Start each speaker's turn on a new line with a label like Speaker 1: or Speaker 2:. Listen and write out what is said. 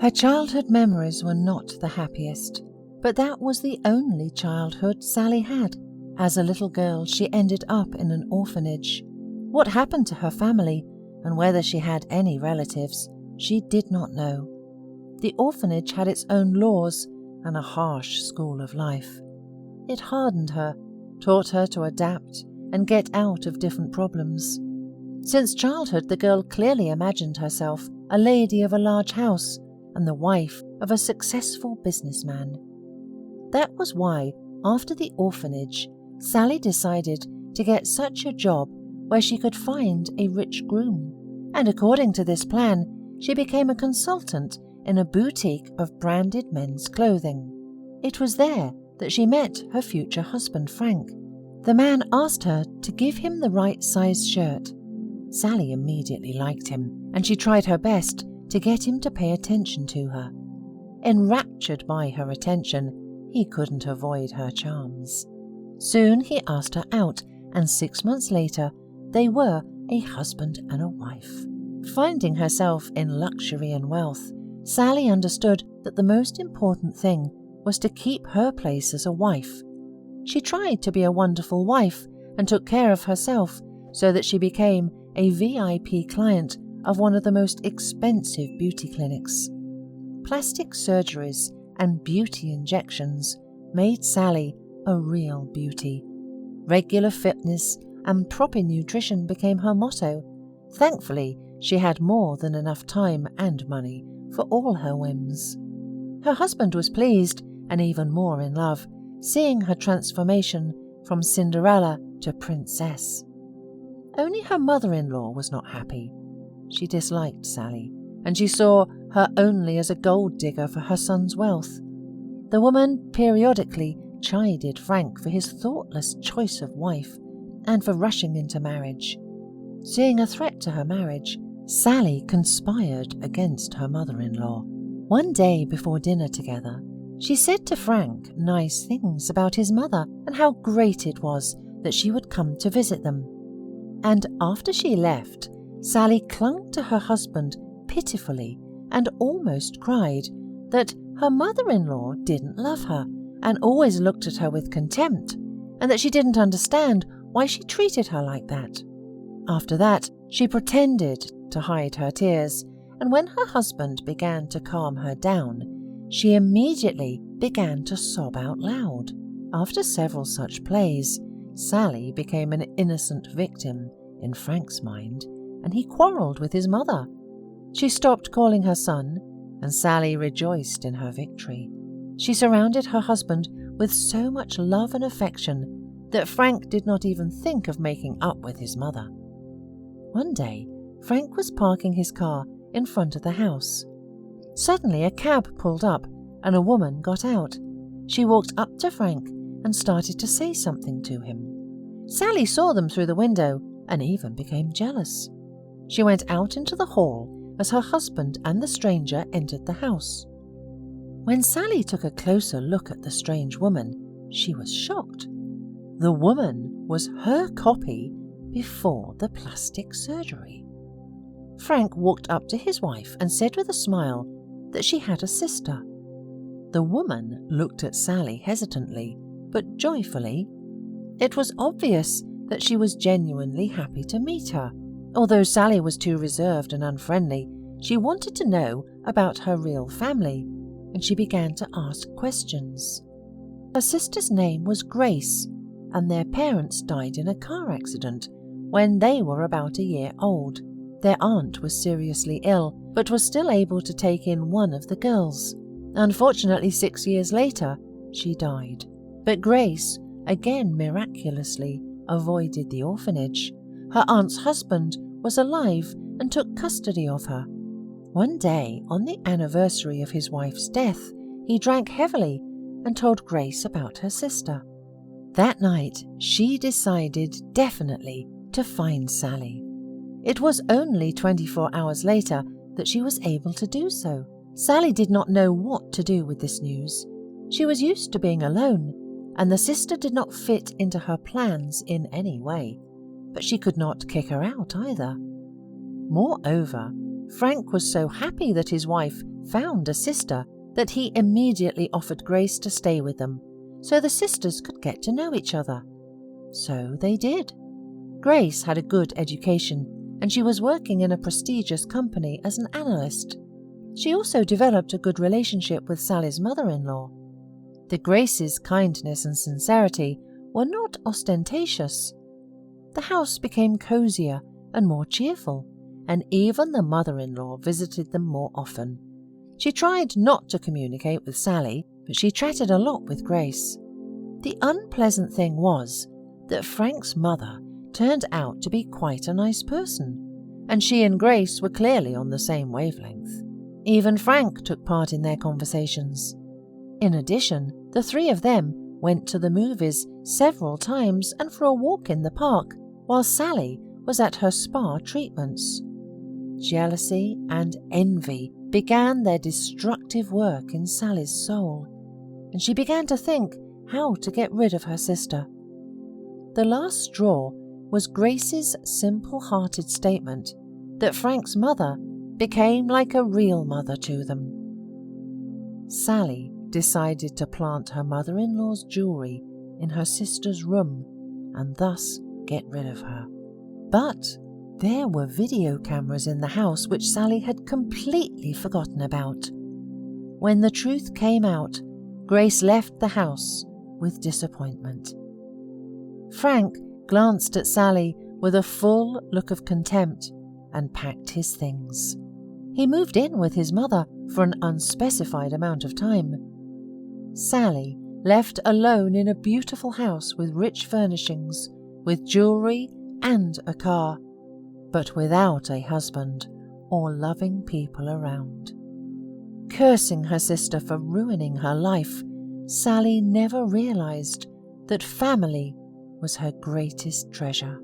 Speaker 1: Her childhood memories were not the happiest, but that was the only childhood Sally had. As a little girl, she ended up in an orphanage. What happened to her family, and whether she had any relatives, she did not know. The orphanage had its own laws and a harsh school of life. It hardened her, taught her to adapt and get out of different problems. Since childhood, the girl clearly imagined herself a lady of a large house and the wife of a successful businessman. That was why, after the orphanage, Sally decided to get such a job where she could find a rich groom, and according to this plan, she became a consultant in a boutique of branded men's clothing. It was there that she met her future husband, Frank. The man asked her to give him the right size shirt. Sally immediately liked him, and she tried her best to get him to pay attention to her. Enraptured by her attention, he couldn't avoid her charms. Soon he asked her out, and 6 months later, they were a husband and a wife. Finding herself in luxury and wealth, Sally understood that the most important thing was to keep her place as a wife. She tried to be a wonderful wife and took care of herself so that she became a VIP client of one of the most expensive beauty clinics. Plastic surgeries and beauty injections made Sally a real beauty. Regular fitness and proper nutrition became her motto. Thankfully, she had more than enough time and money for all her whims. Her husband was pleased and even more in love, seeing her transformation from Cinderella to princess. Only her mother-in-law was not happy. She disliked Sally, and she saw her only as a gold digger for her son's wealth. The woman periodically chided Frank for his thoughtless choice of wife and for rushing into marriage. Seeing a threat to her marriage, Sally conspired against her mother-in-law. One day before dinner together, she said to Frank nice things about his mother and how great it was that she would come to visit them. And after she left, Sally clung to her husband pitifully and almost cried that her mother-in-law didn't love her and always looked at her with contempt, and that she didn't understand why she treated her like that. After that, she pretended to hide her tears, and when her husband began to calm her down, she immediately began to sob out loud. After several such plays, Sally became an innocent victim in Frank's mind, and he quarrelled with his mother. She stopped calling her son, and Sally rejoiced in her victory. She surrounded her husband with so much love and affection that Frank did not even think of making up with his mother. One day, Frank was parking his car in front of the house. Suddenly, a cab pulled up and a woman got out. She walked up to Frank and started to say something to him. Sally saw them through the window and even became jealous. She went out into the hall as her husband and the stranger entered the house. When Sally took a closer look at the strange woman, she was shocked. The woman was her copy before the plastic surgery. Frank walked up to his wife and said with a smile that she had a sister. The woman looked at Sally hesitantly, but joyfully. It was obvious that she was genuinely happy to meet her. Although Sally was too reserved and unfriendly, she wanted to know about her real family, and she began to ask questions. Her sister's name was Grace, and their parents died in a car accident when they were about a year old. Their aunt was seriously ill, but was still able to take in one of the girls. Unfortunately, 6 years later, she died. But Grace, again miraculously, avoided the orphanage. Her aunt's husband was alive and took custody of her. One day, on the anniversary of his wife's death, he drank heavily and told Grace about her sister. That night, she decided definitely to find Sally. It was only 24 hours later that she was able to do so. Sally did not know what to do with this news. She was used to being alone, and the sister did not fit into her plans in any way, but she could not kick her out either. Moreover, Frank was so happy that his wife found a sister that he immediately offered Grace to stay with them, so the sisters could get to know each other. So they did. Grace had a good education, and she was working in a prestigious company as an analyst. She also developed a good relationship with Sally's mother-in-law. The Graces' kindness and sincerity were not ostentatious. The house became cozier and more cheerful, and even the mother-in-law visited them more often. She tried not to communicate with Sally, but she chatted a lot with Grace. The unpleasant thing was that Frank's mother turned out to be quite a nice person, and she and Grace were clearly on the same wavelength. Even Frank took part in their conversations. In addition, the three of them went to the movies several times and for a walk in the park, while Sally was at her spa treatments. Jealousy and envy began their destructive work in Sally's soul, and she began to think how to get rid of her sister. The last straw was Grace's simple-hearted statement that Frank's mother became like a real mother to them. Sally decided to plant her mother-in-law's jewellery in her sister's room and thus get rid of her. But there were video cameras in the house which Sally had completely forgotten about. When the truth came out, Grace left the house with disappointment. Frank glanced at Sally with a full look of contempt and packed his things. He moved in with his mother for an unspecified amount of time. Sally left alone in a beautiful house with rich furnishings, with jewellery and a car, but without a husband or loving people around. Cursing her sister for ruining her life, Sally never realised that family was her greatest treasure.